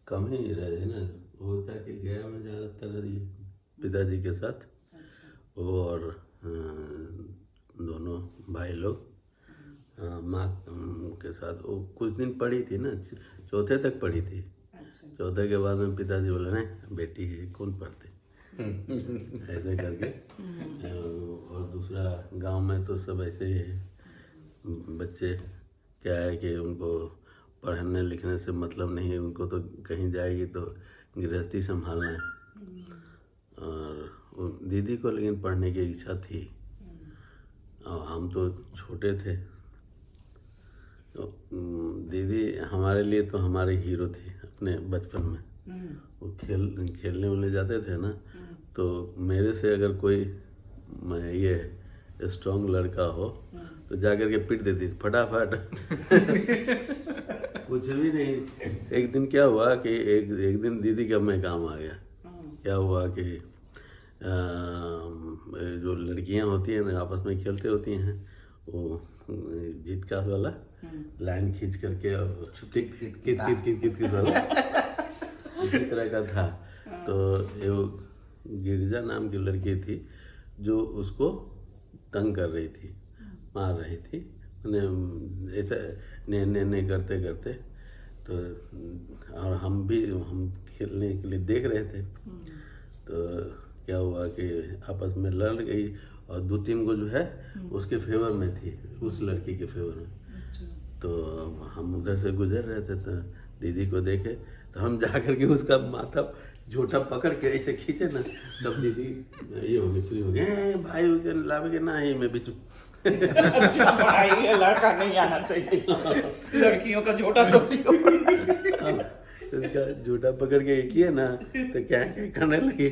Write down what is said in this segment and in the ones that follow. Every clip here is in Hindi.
कम ही रहे ना। होता कि गया में ज़्यादातर रही पिताजी के साथ। वो और दोनों भाई लोग माँ के साथ। वो कुछ दिन पढ़ी थी ना, चौथे तक पढ़ी थी। चौथे के बाद में पिताजी बोले नहीं बेटी है कौन पढ़ते ऐसे करके। और दूसरा गांव में तो सब ऐसे ही है, बच्चे क्या है कि उनको पढ़ने लिखने से मतलब नहीं है, उनको तो कहीं जाएगी तो गृहस्थी संभालना है। और दीदी को लेकिन पढ़ने की इच्छा थी और हम तो छोटे थे। तो दीदी हमारे लिए तो हमारे हीरो थी अपने बचपन में। वो खेलने उलने जाते थे ना, तो मेरे से अगर कोई ये स्ट्रॉन्ग लड़का हो तो जाकर के पीट देती थी फटाफट। कुछ भी नहीं। एक दिन क्या हुआ कि एक दिन दीदी का मैं काम आ गया। क्या हुआ कि जो लड़कियां होती हैं ना आपस में खेलते होती हैं, वो जिटकास वाला लाइन खींच करके और कित वाला इसी तरह का था। तो ये गिरिजा नाम की लड़की थी जो उसको तंग कर रही थी, मार रही थी, ऐसे ने करते करते। तो और हम खेलने के लिए देख रहे थे। तो क्या हुआ कि आपस में लड़ गई और 2-3 को जो है उसके फेवर में थी, उस लड़की के फेवर में। तो हम उधर से गुजर रहे थे तो दीदी को देखे तो हम जाकर के उसका माथा झूठा पकड़ के ऐसे खींचे ना, तब दीदी ये हो गई, फ्री हो गए। भाई लावे के ना ही मैं भी चुप। अच्छा भाई ये लड़का नहीं आना चाहिए, लड़कियों का झोटा रोटी उसका झूठा पकड़ के किए ना तो क्या क्या करने लगी।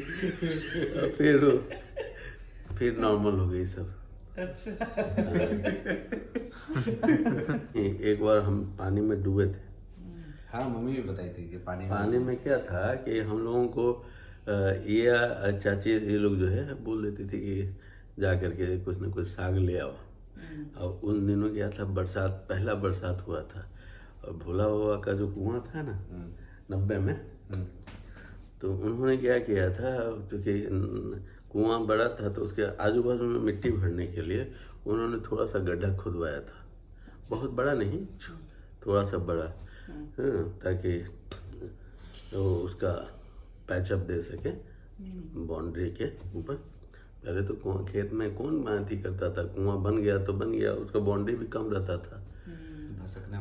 फिर नॉर्मल हो गई सब। अच्छा। एक बार हम पानी में डूबे थे। हाँ मम्मी भी बताई थी कि पानी में क्या था कि हम लोगों को ये चाची ये लोग जो है बोल देती थी कि जा करके कुछ न कुछ साग ले आओ। और उन दिनों क्या था, बरसात, पहला बरसात हुआ था और भोला बाबा का जो कुआं था ना 90 में, तो उन्होंने क्या किया था, क्योंकि कुआं बड़ा था तो उसके आजू बाजू में मिट्टी भरने के लिए उन्होंने थोड़ा सा गड्ढा खुदवाया था। बहुत बड़ा नहीं, थोड़ा सा बड़ा, ताकि तो उसका पैचअप दे सके बाउंड्री के ऊपर। पहले तो कुआं खेत में कौन बांधी करता था, कुआं बन गया तो बन गया, उसका बाउंड्री भी कम रहता था, भसकने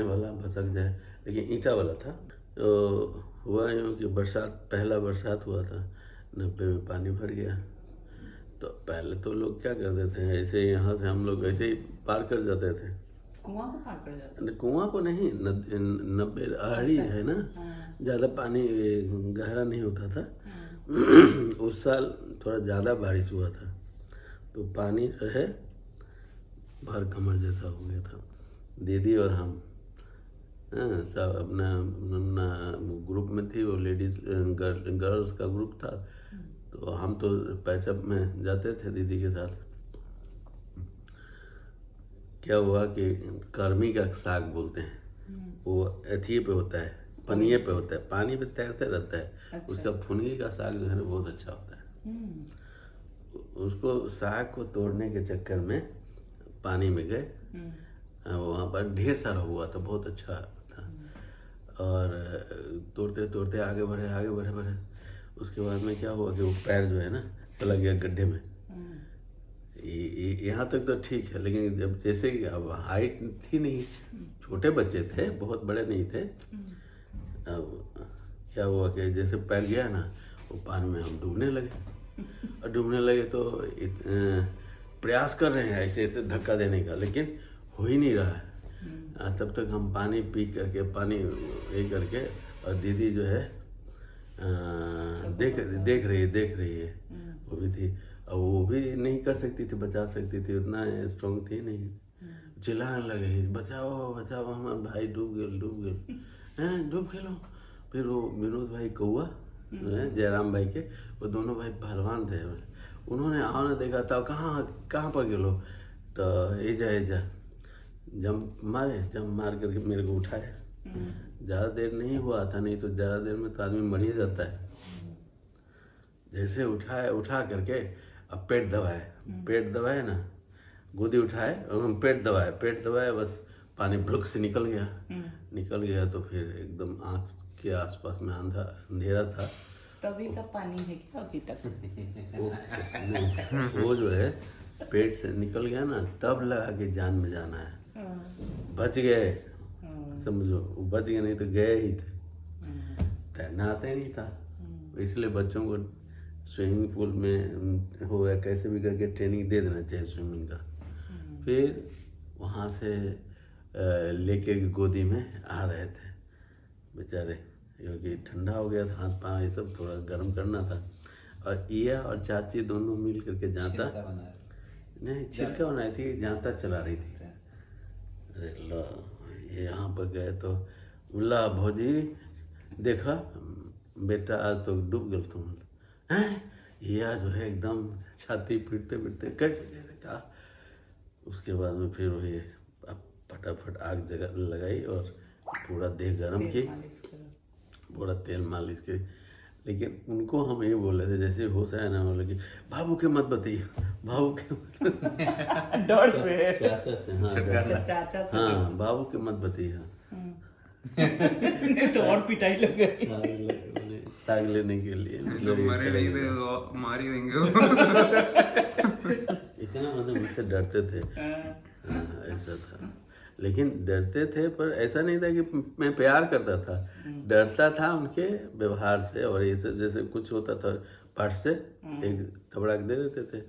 वाला भसक जाए, लेकिन ईंटा वाला था। तो हुआ यूँ कि पहला बरसात हुआ था, 90 में पानी भर गया। तो पहले तो लोग क्या करते थे, ऐसे यहाँ से हम लोग ऐसे ही पार कर जाते थे। कुआं को पार कर जाते? कुआं को नहीं, 90 आड़ी है ना, ज़्यादा पानी गहरा नहीं होता था। उस साल थोड़ा ज़्यादा बारिश हुआ था तो पानी जो है भर कमर जैसा हो गया था। दीदी और हम सब अपना ग्रुप में थी, वो लेडीज गर्ल्स का ग्रुप था। तो हम तो पैचअप में जाते थे दीदी के साथ। क्या हुआ कि कर्मी का साग बोलते हैं, वो अथी पे होता है, पनिये पे होता है, पानी पे तैरते रहता है। अच्छा। उसका फुनगी का साग जो है ना बहुत अच्छा होता है। उसको साग को तोड़ने के चक्कर में पानी में गए, वहाँ पर ढेर सारा हुआ था, बहुत अच्छा था। और तोड़ते तोड़ते आगे बढ़े। उसके बाद में क्या हुआ कि वो पैर जो है ना चला गया गड्ढे में। यहाँ तक तो ठीक है, लेकिन जब जैसे कि अब हाइट थी नहीं, छोटे बच्चे थे, बहुत बड़े नहीं थे। अब क्या हुआ कि जैसे पैर गया ना, वो पानी में हम डूबने लगे। तो प्रयास कर रहे हैं ऐसे ऐसे धक्का देने का, लेकिन हो ही नहीं रहा है। तब तक हम पानी पी करके, पानी ये करके, और दीदी जो है देख रही है, वो भी थी। और वो भी नहीं कर सकती थी, बचा सकती थी, उतना स्ट्रॉन्ग थी नहीं। चिल्लाने लगे बचाओ हमारा भाई डूब गए डूब खेलो। फिर वो विनोद भाई कौआ जयराम भाई के, वो दोनों भाई पहलवान थे, उन्होंने आना देखा था, कहाँ पर गिरो। तो एजा जम मार करके मेरे को उठाया ज़्यादा देर नहीं हुआ था, नहीं तो ज़्यादा देर में तो आदमी मर ही जाता है। जैसे उठा करके अब पेट दबाए ना, गोदी उठाए और हम पेट दबाए बस पानी भुलक से निकल गया तो फिर एकदम आँख के आसपास में अंधेरा था। तभी का पानी है क्या अभी तक? वो जो है पेट से निकल गया ना, तब लगा कि जान में जाना है, बच गए। समझो वो बच गए, नहीं तो गए ही थे। तैरना आता ही नहीं था, इसलिए बच्चों को स्विमिंग पूल में हो या कैसे भी करके ट्रेनिंग दे देना चाहिए स्विमिंग का। फिर वहाँ से लेके गोदी में आ रहे थे बेचारे, क्योंकि ठंडा हो गया था, हाथ पाँव ये सब थोड़ा गर्म करना था। और ईया और चाची दोनों मिल करके जाता नहीं छिलका बनाई थी, जाता चला रही थी। अरे लो ये यहाँ पर गए तो बोला भौजी देखा बेटा आज तो डूब गल तुम हैं। ईया जो है एकदम छाती पीटते कैसे कहा। उसके बाद में फिर वही फटाफट आग जगह लगाई और पूरा देह गर्म की, पूरा तेल मालिश की। लेकिन उनको हम ये बोल रहे थे जैसे होश आया ना, बोले कि बाबू के मत बताइए, बाबू के डर से चाचा से, हाँ चाचा से हाँ बाबू के मत बताइए। नहीं तो और पिटाई लग जाएगी। साग लेने के लिए जो मरे नहीं थे वो मार ही देंगे वो। इतना मतलब मुझसे डरते थे। हाँ ऐसा था, लेकिन डरते थे पर ऐसा नहीं था कि मैं प्यार करता था, डरता था उनके व्यवहार से। और ऐसे जैसे कुछ होता था पट से एक तबड़ाक दे देते थे।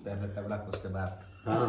तबड़ाक उसके बाद हाँ